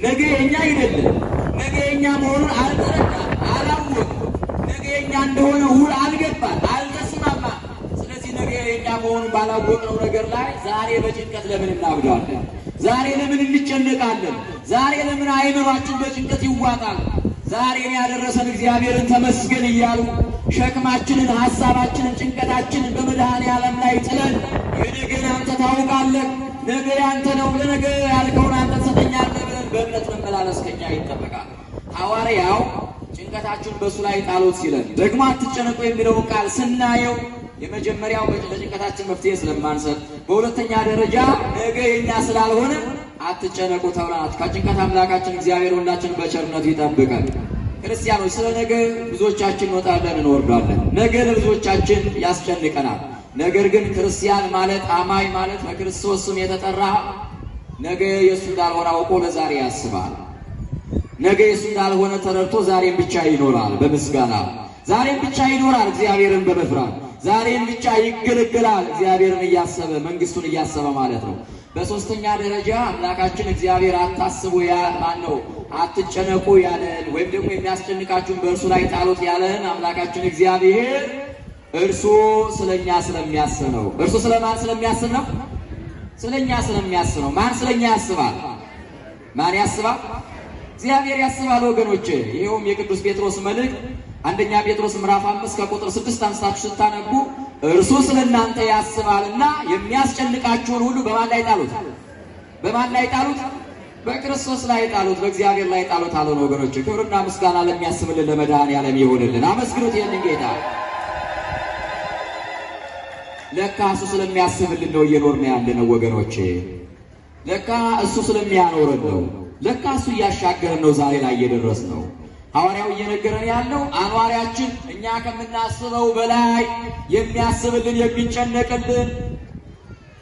ነገ የኛ አይደለም። ነገ የኛ መሆኑን አልተረዳን፣ አላወቅም። ነገ የኛ እንደሆነ ውል አልገባን፣ አልተስማማን። ስለዚህ ነገ የኛ መሆኑን ባላወቅነው ነገር ላይ ዛሬ በጭንቀት ለምን እናብዳለን? ዛሬ ለምን እንጨነቃለን? ዛሬ ለምን አይምሯችን በጭንቀት ይዋጣል? ዛሬን ያደረሰን እግዚአብሔርን ተመስገን እያሉ ሸክማችንን፣ ሐሳባችንን፣ ጭንቀታችንን በመድኃኔዓለም ላይ ጥለን የነገን አንተ ታውቃለህ፣ ነገ ያንተ ነው ለነገ ያልከውን አንተ ትሰጠኛለህ ብለን በእምነት መመላለስ ከኛ ይጠበቃል። ሐዋርያው ጭንቀታችሁን በእሱ ላይ ጣሉት ሲለን ደግሞ አትጨነቁ የሚለውን ቃል ስናየው የመጀመሪያው ለጭንቀታችን መፍትሄ ስለማንሰጥ፣ በሁለተኛ ደረጃ ነገ የኛ ስላልሆነ አትጨነቁ ተብለናል። ከጭንቀት አምላካችን እግዚአብሔር ሁላችን በቸርነቱ ይጠብቃል። ክርስቲያኖች ስለ ነገ ብዙዎቻችን እንወጣለን እንወርዳለን። ነገ ለብዙዎቻችን ያስጨንቀናል። ነገር ግን ክርስቲያን ማለት አማኝ ማለት በክርስቶስ ስም የተጠራ ነገ የእሱ እንዳልሆነ አውቆ ለዛሬ ያስባል። ነገ የእሱ እንዳልሆነ ተረድቶ ዛሬም ብቻ ይኖራል በምስጋና ዛሬም ብቻ ይኖራል እግዚአብሔርን በመፍራት ዛሬም ብቻ ይገለገላል እግዚአብሔርን እያሰበ መንግስቱን እያሰበ ማለት ነው። በሶስተኛ ደረጃ አምላካችን እግዚአብሔር አታስቡ ማነው አትጨነቁ ያለን ወይም ደግሞ የሚያስጨንቃችሁን በእርሱ ላይ ጣሉት ያለን አምላካችን እግዚአብሔር እርሱ ስለኛ ስለሚያስብ ነው። እርሱ ስለማን ስለሚያስብ ነው? ስለኛ ስለሚያስብ ነው። ማን ስለኛ ያስባል? ማን ያስባል? እግዚአብሔር ያስባል ወገኖቼ። ይሄውም የቅዱስ ጴጥሮስ መልእክት አንደኛ ጴጥሮስ ምዕራፍ 5 ከቁጥር 6 አንስታችሁ ስታነቡ እርሱ ስለእናንተ ያስባልና የሚያስጨንቃችሁን ሁሉ በማን ላይ ጣሉት? በማን ላይ ጣሉት? በክርስቶስ ላይ ጣሉት፣ በእግዚአብሔር ላይ ጣሉት አለን ወገኖቼ። ክብርና ምስጋና ለሚያስብልን ለመድኃኔዓለም ይሁንልን። አመስግኑት ይህንን ጌታ። ለካ እሱ ስለሚያስብልን ነው እየኖርን ያለነው ወገኖቼ። ለካ እሱ ስለሚያኖረን ነው። ለካ እሱ እያሻገረን ነው ዛሬ ላይ እየደረስነው። ሐዋርያው እየነገረን ያለው አኗሪያችን እኛ ከምናስበው በላይ የሚያስብልን የሚጨነቅልን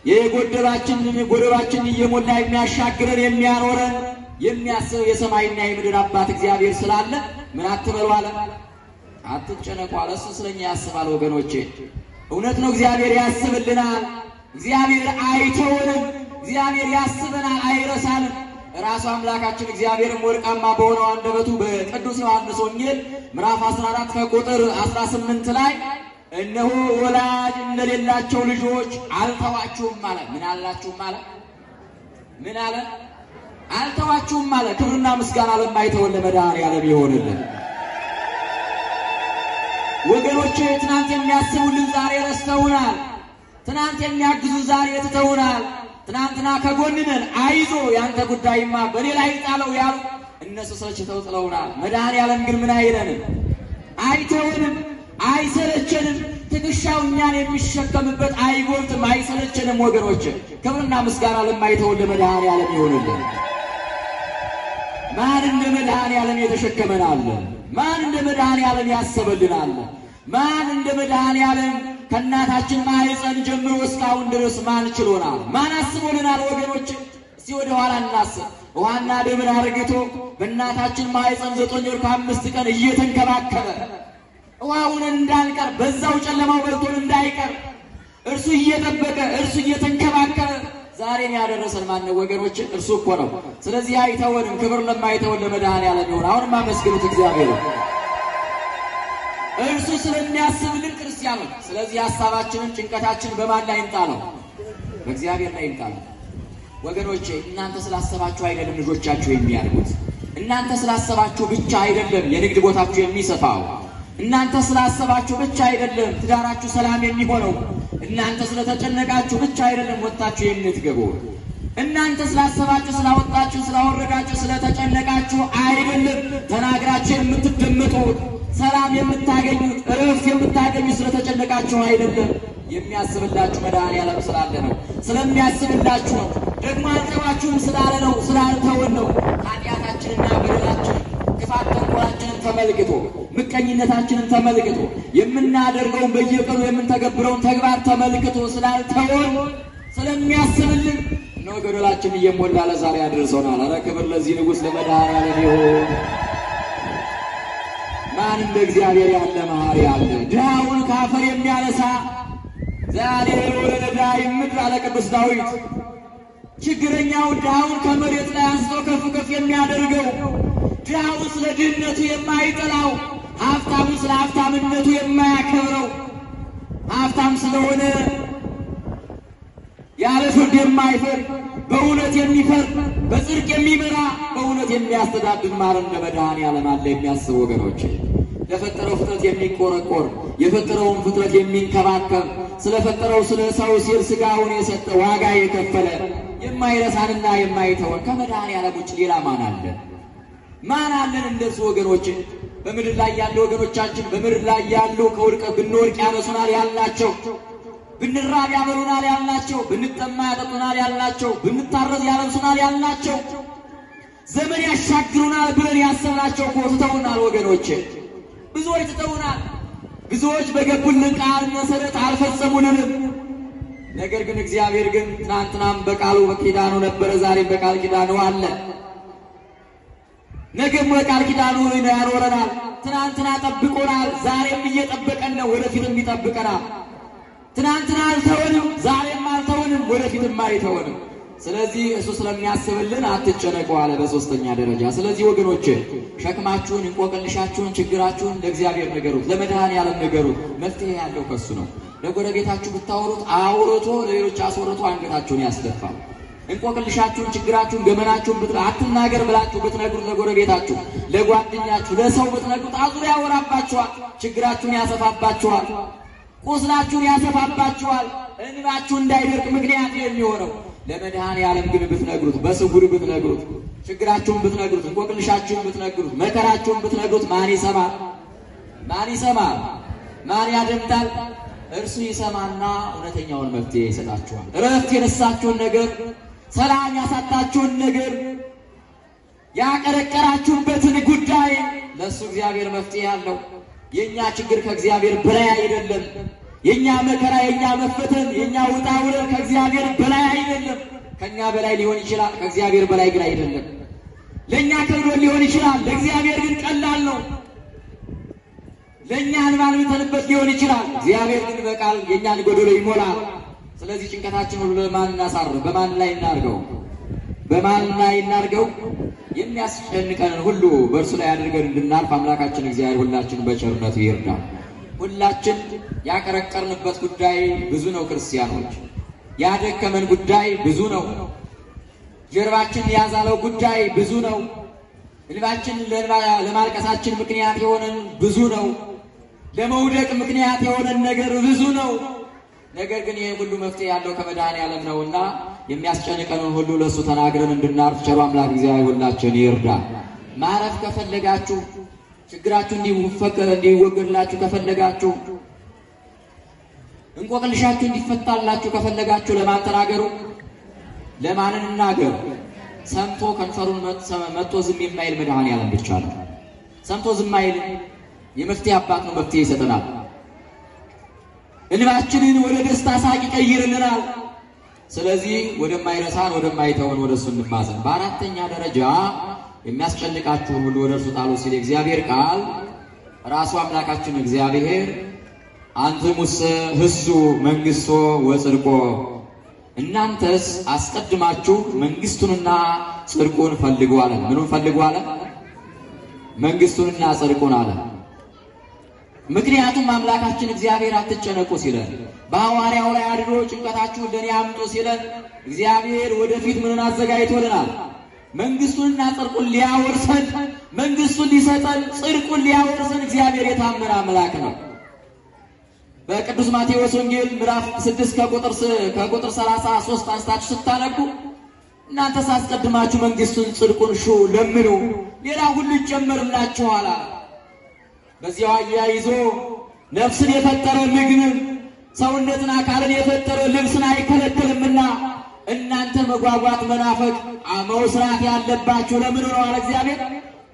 የጎደላችንን እየሞላ የሚያሻግረን የሚያኖረን የሚያስብ የሰማይና የምድር አባት እግዚአብሔር ስላለ ምን አትበሉ አለ? አትጨነቁ አለ። እሱ ስለኛ ያስባል ወገኖቼ። እውነት ነው፣ እግዚአብሔር ያስብልናል። እግዚአብሔር አይተውንም። እግዚአብሔር ያስበናል፣ አይረሳንም። ራሱ አምላካችን እግዚአብሔርም ወርቃማ በሆነው አንደበቱ በቅዱስ ዮሐንስ ወንጌል ምዕራፍ 14 ከቁጥር 18 ላይ እነሆ ወላጅ እንደሌላቸው ልጆች አልተዋችሁም አለ። ምን አላችሁም አለ? ምን አለ? አልተዋችሁም አለ። ክብርና ምስጋና ለማይተወን ለመድኃኔዓለም ይሆንልን። ወገኖቼ ትናንት የሚያስቡልን ዛሬ ረስተውናል። ትናንት የሚያግዙ ዛሬ ትተውናል። ትናንትና ከጎንነን አይዞ ያንተ ጉዳይማ በኔ ላይ ጣለው ያሉ እነሱ ሰልችተው ጥለውናል። መድኃኔዓለም ግን ምን አይለንም? አይተውንም፣ አይሰለቸንም። ትከሻው እኛን የሚሸከምበት አይጎልትም፣ አይሰለቸንም። ወገኖች ክብርና ምስጋና ለማይተወን ለመድኃኔዓለም ይሆንልን። ማን እንደ መድኃኔዓለም የተሸከመን አለ? ማን እንደ መድኃኔዓለም ያሰበልን አለ? ማን እንደ መድኃኔዓለም ከእናታችን ማኅፀን ጀምሮ እስካሁን ድረስ ማን ችሎናል? ማን አስቦልናል? ወገኖች እስቲ ወደ ኋላ እናስብ። ውሃና ደምን አርግቶ በእናታችን ማኅፀን 9 ወር ከ5 ቀን እየተንከባከበ ውሃውን እንዳንቀር በዛው ጨለማው በልቶን እንዳይቀር እርሱ እየጠበቀ እርሱ እየተንከባከበ ዛሬን ያደረሰን ማነው ወገኖች? እርሱ እኮ ነው። ስለዚህ አይተወንም። ክብር ለማይተወን ለመድኃኔዓለም ይሁን። አሁንም አመስግኑት እግዚአብሔር እርሱ ስለሚያስብልን ክርስቲያኖች። ስለዚህ ሐሳባችንን ጭንቀታችንን በማን ላይ እንጣለው? በእግዚአብሔር ላይ እንጣለው። ወገኖቼ እናንተ ስላሰባችሁ አይደለም ልጆቻችሁ የሚያድጉት። እናንተ ስላሰባችሁ ብቻ አይደለም የንግድ ቦታችሁ የሚሰፋው። እናንተ ስላሰባችሁ ብቻ አይደለም ትዳራችሁ ሰላም የሚሆነው። እናንተ ስለተጨነቃችሁ ብቻ አይደለም ወጣችሁ የምትገቡ። እናንተ ስላሰባችሁ ስላወጣችሁ ስላወረዳችሁ ስለተጨነቃችሁ አይደለም ተናግራችሁ የምትደመጡት ሰላም የምታገኙት እረፍት የምታገኙት ስለተጨነቃችሁ አይደለም። የሚያስብላችሁ መድኃኔዓለም ስላለ ነው። ስለሚያስብላችሁ ነው። ደግሞ አልተዋችሁም ስላለ ነው፣ ስላልተወን ነው። ኃጢአታችንና በደላችንን ክፋት ተንኮላችንን ተመልክቶ ምቀኝነታችንን ተመልክቶ የምናደርገውን በየቀኑ የምንተገብረውን ተግባር ተመልክቶ ስላልተወን ስለሚያስብልን ነው ገደላችን እየሞላ ለዛሬ አድርሶናል። ኧረ ክብር ለዚህ ንጉሥ ለመድኃኔዓለም ይሁን። ማን እንደ እግዚአብሔር ያለ መሐሪ አለ? ድሃውን ከአፈር የሚያነሳ ዛሬ ወለዳ ይምድር አለ ቅዱስ ዳዊት። ችግረኛው ድሃውን ከመሬት ላይ አንስቶ ከፍ ከፍ የሚያደርገው፣ ድሃውን ስለ ድህነቱ የማይጠላው፣ ሀብታሙ ስለ ሀብታምነቱ የማያከብረው፣ ሀብታም ስለሆነ ያለ ፍርድ የማይፈርድ በእውነት የሚፈርድ በጽድቅ የሚመራ በእውነት የሚያስተዳድር ማር እንደ መድኃኔዓለም አለ የሚያስብ ወገኖች። ለፈጠረው ፍጥረት የሚቆረቆር የፈጠረውን ፍጥረት የሚንከባከብ ስለፈጠረው ስለ ሰው ሲል ሥጋውን የሰጠ ዋጋ የከፈለ የማይረሳንና የማይተወን ከመድኃኔዓለም ውጭ ሌላ ማን አለ? ማን አለን እንደሱ? ወገኖች በምድር ላይ ያሉ ወገኖቻችን በምድር ላይ ያሉ ከውድቀት ብንወድቅ ያነሱናል ያልናቸው፣ ብንራብ ያበሉናል ያልናቸው፣ ብንጠማ ያጠጡናል ያልናቸው፣ ብንታረዝ ያለብሱናል ያልናቸው፣ ዘመን ያሻግሩናል ብለን ያሰብናቸው እኮ ትተውናል ወገኖች። ብዙዎች ትተውናል። ብዙዎች በገቡልን ቃል መሰረት አልፈጸሙልንም። ነገር ግን እግዚአብሔር ግን ትናንትናም በቃሉ በኪዳኑ ነበረ፣ ዛሬም በቃል ኪዳኑ አለ። ነገም በቃል ኪዳኑ ያኖረናል። ትናንትና ጠብቆናል፣ ዛሬም እየጠበቀን ነው፣ ወደፊትም ይጠብቀናል። ትናንትና አልተወንም፣ ዛሬም አልተወንም፣ ወደፊትም አይተወንም። ስለዚህ እሱ ስለሚያስብልን አትጨነቁ አለ በሶስተኛ ደረጃ። ስለዚህ ወገኖች ሸክማችሁን፣ እንቆቅልሻችሁን፣ ችግራችሁን ለእግዚአብሔር ንገሩት፣ ለመድኃኔዓለም ንገሩት። መፍትሄ ያለው ከሱ ነው። ለጎረቤታችሁ ብታወሩት አውርቶ ለሌሎች አስወርቶ አንገታችሁን ያስደፋል። እንቆቅልሻችሁን፣ ችግራችሁን፣ ገመናችሁን አትናገር ብላችሁ ብትነግሩት ለጎረቤታችሁ፣ ለጓደኛችሁ፣ ለሰው ብትነግሩት አዙሮ ያወራባችኋል። ችግራችሁን ያሰፋባችኋል። ቁስላችሁን ያሰፋባችኋል። እንባችሁ እንዳይደርቅ ምክንያት የሚሆነው ለመድኃኔዓለም ግን ብትነግሩት፣ በስውር ብትነግሩት፣ ችግራችሁን ብትነግሩት፣ እንቆቅልሻችሁን ብትነግሩት፣ መከራችሁን ብትነግሩት ማን ይሰማል? ማን ይሰማል? ማን ያደምጣል? እርሱ ይሰማና እውነተኛውን መፍትሄ ይሰጣችኋል። እረፍት የነሳችሁን ነገር፣ ሰላም ያሳጣችሁን ነገር፣ ያቀረቀራችሁበትን ጉዳይ ለእሱ እግዚአብሔር መፍትሄ አለው። የእኛ ችግር ከእግዚአብሔር በላይ አይደለም። የእኛ መከራ፣ የእኛ መፈተን፣ የእኛ ውጣ ውረድ ከእግዚአብሔር በላይ አይደለም። ከእኛ በላይ ሊሆን ይችላል፣ ከእግዚአብሔር በላይ ግን አይደለም። ለእኛ ከብዶ ሊሆን ይችላል፣ ለእግዚአብሔር ግን ቀላል ነው። ለእኛ አንባልብተንበት ሊሆን ይችላል፣ እግዚአብሔር ግን በቃል የእኛን ጎደሎ ይሞላል። ስለዚህ ጭንቀታችን ሁሉ ለማን እናሳርፍ? በማን ላይ እናርገው? በማን ላይ እናርገው? የሚያስጨንቀንን ሁሉ በእርሱ ላይ አድርገን እንድናልፍ አምላካችን እግዚአብሔር ሁላችን በቸርነቱ ይርዳል። ሁላችን ያቀረቀርንበት ጉዳይ ብዙ ነው። ክርስቲያኖች ያደከመን ጉዳይ ብዙ ነው። ጀርባችን ያዛለው ጉዳይ ብዙ ነው። እንባችን ለማልቀሳችን ምክንያት የሆነን ብዙ ነው። ለመውደቅ ምክንያት የሆነን ነገር ብዙ ነው። ነገር ግን ይህ ሁሉ መፍትሄ ያለው ከመድኃኔዓለም ነውና የሚያስጨንቀንን ሁሉ ለእሱ ተናግረን እንድናርፍ ቸሩ አምላክ እግዚአብሔር ሁላችን ይርዳ። ማረፍ ከፈለጋችሁ፣ ችግራችሁ እንዲወገድላችሁ ከፈለጋችሁ፣ እንቆቅልሻችሁ እንዲፈታላችሁ ከፈለጋችሁ ለማን ተናገሩ? ለማን እንናገር? ሰምቶ ከንፈሩን መጥቶ ዝም የማይል መድኃኔዓለም ብቻ ነው። ሰምቶ ዝም አይል የመፍትሄ አባት ነው። መፍትሄ ይሰጠናል። እንባችንን ወደ ደስታ ሳቅ ይቀይርልናል። ስለዚህ ወደማይረሳን ወደማይተወን ወደ እሱ እንማዘን። በአራተኛ ደረጃ የሚያስጨንቃችሁን ሁሉ ወደ እርሱ ጣሉ ሲል እግዚአብሔር ቃል ራሱ አምላካችን እግዚአብሔር አንትሙሰ ህሱ መንግሥቶ ወጽድቆ፣ እናንተስ አስቀድማችሁ መንግስቱንና ጽድቁን ፈልጉ አለ። ምኑን ፈልጉ አለ? መንግስቱንና ጽድቁን አለ። ምክንያቱም አምላካችን እግዚአብሔር አትጨነቁ ሲለን፣ በሐዋርያው ላይ አድሮ ጭንቀታችሁን ለእኔ አምጡ ሲለን፣ እግዚአብሔር ወደፊት ምንን አዘጋጅቶልናል? መንግስቱንና ጽድቁን ሊያወርሰን፣ መንግስቱን ሊሰጠን፣ ጽድቁን ሊያወርሰን እግዚአብሔር የታመነ አምላክ ነው። በቅዱስ ማቴዎስ ወንጌል ምዕራፍ 6 ከቁጥር 33 አንስታችሁ ስታነቡ እናንተስ አስቀድማችሁ መንግስቱን ጽድቁን ሹ ለምኑ፣ ሌላ ሁሉ ይጨመርላችኋል። በዚያው አያይዞ ነፍስን የፈጠረ ምግብን፣ ሰውነትን አካልን የፈጠረ ልብስን አይከለክልምና እናንተ መጓጓት፣ መናፈቅ፣ መውስራት ያለባችሁ ለምን ነው አለ እግዚአብሔር?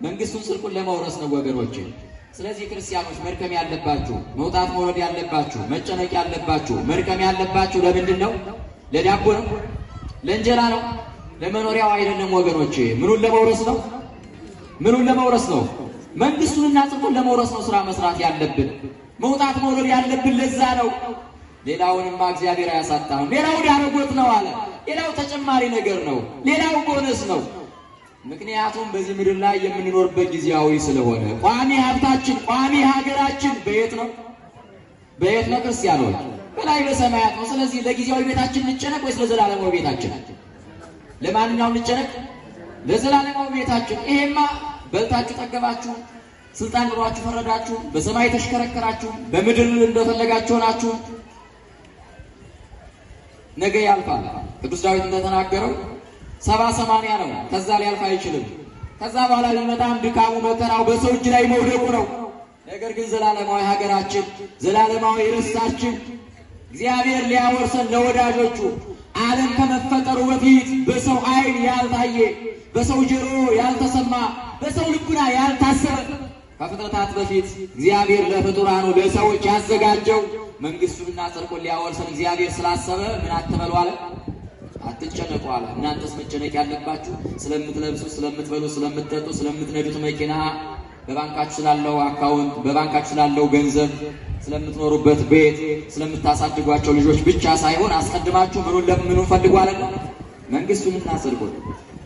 መንግስቱን ጽድቁን ለመውረስ ነው ወገኖች። ስለዚህ ክርስቲያኖች መድከም ያለባችሁ፣ መውጣት መውረድ ያለባችሁ፣ መጨነቅ ያለባችሁ፣ መድከም ያለባችሁ ለምንድን ነው? ለዳቦ ነው? ለእንጀራ ነው? ለመኖሪያው አይደለም ወገኖች። ምኑን ለመውረስ ነው? ምኑን ለመውረስ ነው? መንግስቱንና ጽድቁን ለመውረስ ነው ስራ መስራት ያለብን፣ መውጣት መውረድ ያለብን ለዛ ነው። ሌላውንማ እግዚአብሔር አያሳጣንም። ሌላው ዳረጎት ነው አለ። ሌላው ተጨማሪ ነገር ነው። ሌላው ቦነስ ነው። ምክንያቱም በዚህ ምድር ላይ የምንኖርበት ጊዜያዊ ስለሆነ ቋሚ ሀብታችን፣ ቋሚ ሀገራችን በየት ነው? በየት ነው ክርስቲያኖች? በላይ በሰማያት ነው። ስለዚህ ለጊዜያዊ ቤታችን እንጨነቅ ወይስ ለዘላለማዊ ቤታችን? ለማንኛውም እንጨነቅ? ለዘላለማዊ ቤታችን። ይሄማ በልታችሁ ጠገባችሁ፣ ስልጣን ኑሯችሁ ፈረዳችሁ፣ በሰማይ ተሽከረከራችሁ፣ በምድር እንደፈለጋችሁ ናችሁ፣ ነገ ያልፋል። ቅዱስ ዳዊት እንደተናገረው 70-80 ነው። ከዛ ሊያልፍ አይችልም። ከዛ በኋላ ሊመጣም ድካሙ መከራው በሰው እጅ ላይ መውደቁ ነው። ነገር ግን ዘላለማዊ ሀገራችን ዘላለማዊ ርስታችን እግዚአብሔር ሊያወርሰን ለወዳጆቹ ዓለም ከመፈጠሩ በፊት በሰው ዓይን ያልታየ በሰው ጆሮ ያልተሰማ በሰው ልቡና ያልታሰበ ከፍጥረታት በፊት እግዚአብሔር ለፍጡራኑ ለሰዎች ያዘጋጀው መንግስቱንና ጽድቁን ሊያወርሰን እግዚአብሔር ስላሰበ ምን አትበሉ አለ? አትጨነቁ አለ። እናንተስ መጨነቅ ያለባችሁ ስለምትለብሱ፣ ስለምትበሉ፣ ስለምትጠጡ፣ ስለምትነዱት መኪና፣ በባንካችሁ ስላለው አካውንት፣ በባንካችሁ ስላለው ገንዘብ፣ ስለምትኖሩበት ቤት፣ ስለምታሳድጓቸው ልጆች ብቻ ሳይሆን አስቀድማችሁ ምኑን ፈልጉ አለ? መንግስቱንና ጽድቁን።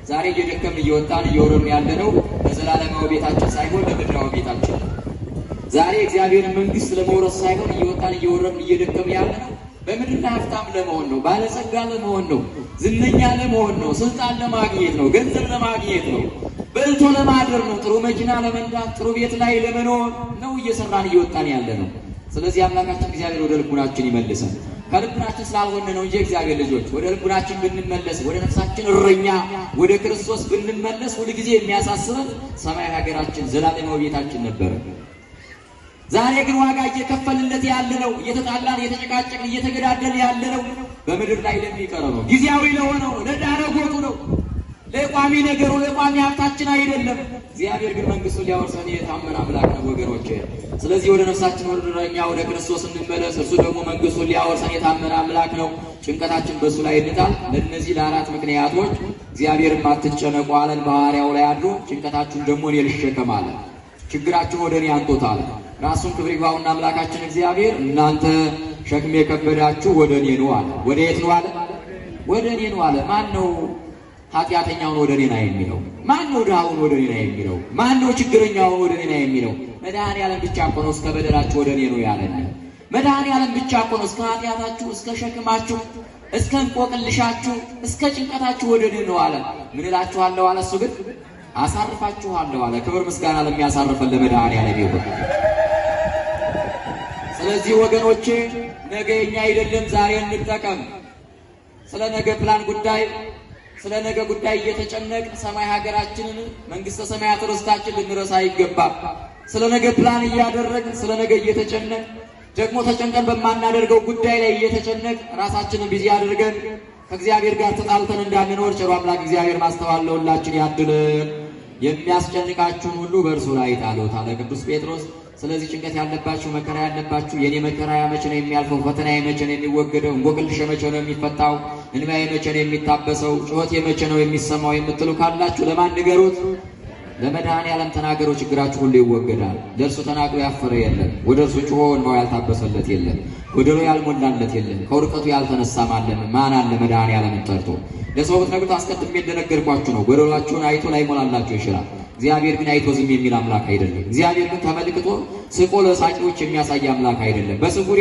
ዛሬ እየደከምን እየወጣን እየወረድን ያለነው ለዘላለማዊ ቤታችን ሳይሆን ለምድራዊ ቤታችን። ዛሬ እግዚአብሔርን መንግስት ለመውረስ ሳይሆን እየወጣን እየወረድን እየደከምን ያለነው በምድር ላይ ሀብታም ለመሆን ነው፣ ባለጸጋ ለመሆን ነው፣ ዝነኛ ለመሆን ነው፣ ስልጣን ለማግኘት ነው፣ ገንዘብ ለማግኘት ነው፣ በልቶ ለማደር ነው፣ ጥሩ መኪና ለመንዳት፣ ጥሩ ቤት ላይ ለመኖር ነው እየሰራን እየወጣን ያለ ነው። ስለዚህ አምላካችን እግዚአብሔር ወደ ልቡናችን ይመልሰን። ከልቡናችን ስላልሆነ ነው እንጂ እግዚአብሔር ልጆች ወደ ልቡናችን ብንመለስ፣ ወደ ነፍሳችን እረኛ ወደ ክርስቶስ ብንመለስ ሁልጊዜ የሚያሳስበን ሰማያዊ ሀገራችን ዘላለማዊ ቤታችን ነበረ። ዛሬ ግን ዋጋ እየከፈልለት ያለ ነው፣ እየተጣላን እየተጨቃጨቅን እየተገዳደልን ያለ ነው በምድር ላይ ለሚቀረው ነው፣ ጊዜያዊ ለሆነው ነው፣ ለዳረጎቱ ነው፣ ለቋሚ ነገሩ ለቋሚ ሀብታችን አይደለም። እግዚአብሔር ግን መንግስቱን ሊያወርሰን የታመነ አምላክ ነው ወገኖቼ። ስለዚህ ወደ ነፍሳችን ወደ እረኛ ወደ ክርስቶስ እንመለስ። እርሱ ደግሞ መንግስቱን ሊያወርሰን የታመነ አምላክ ነው። ጭንቀታችን በእሱ ላይ እንጣል። ለእነዚህ ለአራት ምክንያቶች እግዚአብሔርን አትጨነቁ አለን በሐዋርያው ላይ አድሮ። ጭንቀታችሁን ደግሞ እኔ ልሸከም አለ። ችግራችሁን ወደ እኔ አንጡት አለ። ራሱን ክብር ይግባውና አምላካችን እግዚአብሔር እናንተ ሸክም የከበዳችሁ ወደ እኔ ነው አለ። ወደ የት ነው አለ? ወደ እኔ ነው አለ። ማን ነው ኃጢአተኛውን ወደ እኔ ና የሚለው? ማን ነው ድሃውን ወደ እኔ ና የሚለው? ማን ነው ችግረኛውን ወደ እኔ ና የሚለው? መድኃኔዓለም ብቻ እኮ ነው እስከ በደላችሁ ወደ እኔ ነው ያለን። መድኃኔዓለም ብቻ እኮ ነው እስከ ኃጢአታችሁ፣ እስከ ሸክማችሁ፣ እስከ እንቆቅልሻችሁ፣ እስከ ጭንቀታችሁ ወደ እኔ ነው አለ። ምን እላችኋለሁ አለ? እሱ ግን አሳርፋችኋለሁ አለ። ክብር ምስጋና ለሚያሳርፈን ለመድኃኔዓለም ይሁን። ስለዚህ ወገኖቼ ነገ የኛ አይደለም፣ ዛሬ እንጠቀም። ስለ ነገ ፕላን ጉዳይ ስለ ነገ ጉዳይ እየተጨነቅ ሰማይ ሀገራችንን መንግስተ ሰማያት ርስታችን ልንረሳ አይገባም። ስለ ነገ ፕላን እያደረግን ስለ ነገ እየተጨነቅ ደግሞ ተጨንቀን በማናደርገው ጉዳይ ላይ እየተጨነቅ ራሳችንን ቢዚ አድርገን ከእግዚአብሔር ጋር ተጣልተን እንዳንኖር ቸሩ አምላክ እግዚአብሔር ማስተዋል ለሁላችን ያድለን። የሚያስጨንቃችሁን ሁሉ በእርሱ ላይ ጣሉት አለ ቅዱስ ጴጥሮስ። ስለዚህ ጭንቀት ያለባችሁ መከራ ያለባችሁ የኔ መከራ መቼ ነው የሚያልፈው? ፈተና መቼ ነው የሚወገደው? እንቆቅልሽ መቼ ነው የሚፈታው? እንባዬ መቼ ነው የሚታበሰው? ጩኸቴ መቼ ነው የሚሰማው የምትሉ ካላችሁ ለማን ንገሩት? ለመድኃኔዓለም ተናገሩ። ችግራችሁ ሁሉ ይወገዳል። ለእርሱ ተናግሮ ያፈረ የለም። ወደ እርሱ ጮሆ እንባው ያልታበሰለት የለም። ጎደሎ ያልሞላለት የለም። ከውድቀቱ ያልተነሳ ማን አለ? መድኃኔዓለምን ጠርቶ ለሰው ብትነግሩት አስቀድሜ እንደነገርኳችሁ ነው። ጎደሏችሁን አይቶ ላይሞላላችሁ ይችላል። እግዚአብሔር ግን አይቶ ዝም የሚል አምላክ አይደለም። እግዚአብሔር ግን ተመልክቶ ስቆ ለሳቂዎች የሚያሳይ አምላክ አይደለም። በስውር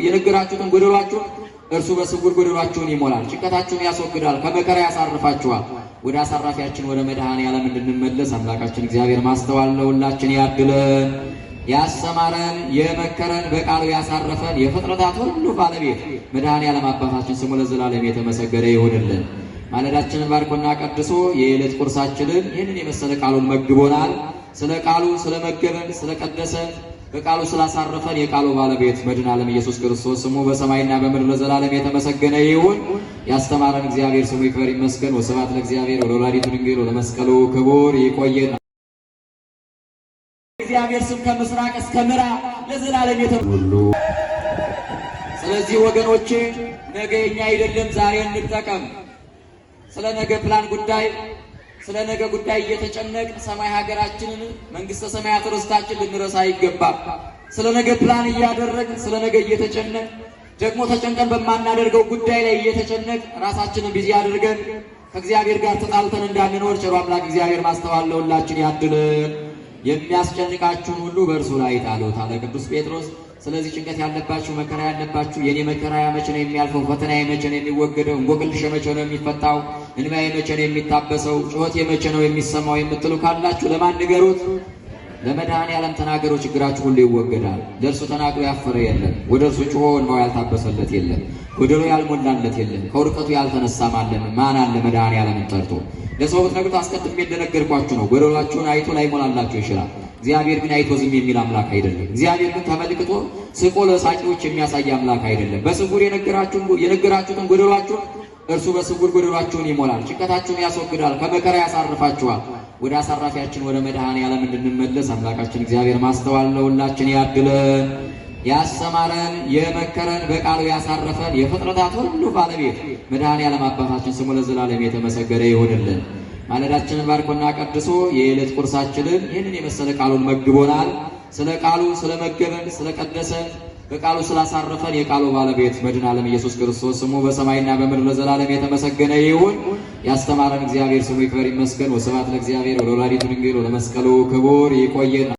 የነገራችሁትን ጎደሏችሁን እርሱ በስውር ጎደሏችሁን ይሞላል። ጭንቀታችሁን ያስወግዳል፣ ከመከራ ያሳርፋችኋል። ወደ አሳራፊያችን ወደ መድኃኔዓለም እንድንመለስ አምላካችን እግዚአብሔር ማስተዋል ለሁላችን ያድለን። ያስተማረን የመከረን በቃሉ ያሳረፈን የፍጥረታት ሁሉ ባለቤት መድኃኔዓለም አባታችን ስሙ ለዘላለም የተመሰገነ ይሁንልን። ማለዳችንን ባርኮና ቀድሶ የዕለት ቁርሳችንን ይህንን የመሰለ ቃሉን መግቦናል። ስለ ቃሉ ስለመገበን ስለቀደሰን በቃሉ ስላሳረፈን የቃሉ ባለቤት መድኃኔዓለም ኢየሱስ ክርስቶስ ስሙ በሰማይና በምድር ለዘላለም የተመሰገነ ይሁን። ያስተማረን እግዚአብሔር ስሙ ይክበር ይመስገን። ወስብሐት ለእግዚአብሔር ወለወላዲቱ ድንግል ወለመስቀሉ ክቡር። ይቆየን። እግዚአብሔር ስም ከምስራቅ እስከ ምዕራብ ለዘላለም የተሁሉ። ስለዚህ ወገኖቼ ነገ የኛ አይደለም፣ ዛሬ እንጠቀም። ስለ ነገ ፕላን ጉዳይ ስለ ነገ ጉዳይ እየተጨነቅ ሰማይ ሀገራችንን መንግስተ ሰማያት ርስታችን ልንረሳ አይገባም። ስለ ነገ ፕላን እያደረግን ስለ ነገ እየተጨነቅ ደግሞ ተጨንቀን በማናደርገው ጉዳይ ላይ እየተጨነቅ ራሳችንን ቢዚ አድርገን ከእግዚአብሔር ጋር ተጣልተን እንዳንኖር ቸሩ አምላክ እግዚአብሔር ማስተዋል ለሁላችን ያድለን። የሚያስጨንቃችሁን ሁሉ በእርሱ ላይ ጣሉት አለ ቅዱስ ጴጥሮስ። ስለዚህ ጭንቀት ያለባችሁ መከራ ያለባችሁ የኔ መከራ መቼ ነው የሚያልፈው? ፈተና መቼ ነው የሚወገደው? እንቆቅልሽ መቼ ነው የሚፈታው? እንባዬ መቼ ነው የሚታበሰው? ጩኸቴ መቼ ነው የሚሰማው የምትሉ ካላችሁ ለማን ንገሩት? ለመድኃኔ ዓለም ተናገሩ፣ ችግራችሁ ሁሉ ይወገዳል። ለእርሱ ተናግሮ ያፈረ የለም፣ ወደ እርሱ ጮሆ እንባው ያልታበሰለት የለም፣ ጎደሎ ያልሞላለት የለም፣ ከውድቀቱ ያልተነሳ ማን አለ መድኃኔ ዓለምን ጠርቶ? ለሰው ብትነግሩት አስቀድሜ እንደነገርኳችሁ ነው። ጎደሏችሁን አይቶ ላይሞላላችሁ ይችላል። እግዚአብሔር ግን አይቶ ዝም የሚል አምላክ አይደለም። እግዚአብሔር ግን ተመልክቶ ስቆ ለሳቂዎች የሚያሳይ አምላክ አይደለም። በስውር የነገራችሁትን ጎደሏችሁን እርሱ በስውር ጎደሏችሁን ይሞላል። ጭንቀታችሁን ያስወግዳል፣ ከመከራ ያሳርፋችኋል። ወደ አሳራፊያችን ወደ መድኃኔ ዓለም እንድንመለስ አምላካችን እግዚአብሔር ማስተዋል ለሁላችን ያድለን። ያስተማረን የመከረን በቃሉ ያሳረፈን የፍጥረታት ሁሉ ባለቤት መድኃኔ ዓለም አባታችን ስሙ ለዘላለም የተመሰገነ ይሁንልን። ማለዳችንን ባርኮና ቀድሶ የዕለት ቁርሳችንን ይህንን የመሰለ ቃሉን መግቦናል። ስለ ቃሉ ስለመገበን ስለቀደሰን በቃሉ ስላሳረፈን የቃሉ ባለቤት መድኃኔ ዓለም ኢየሱስ ክርስቶስ ስሙ በሰማይና በምድር ለዘላለም የተመሰገነ ይሁን። ያስተማረን እግዚአብሔር ስሙ ይክበር ይመስገን። ወስብሐት ለእግዚአብሔር ወለወላዲቱ ድንግል ወለመስቀሉ ክቡር። ይቆየን።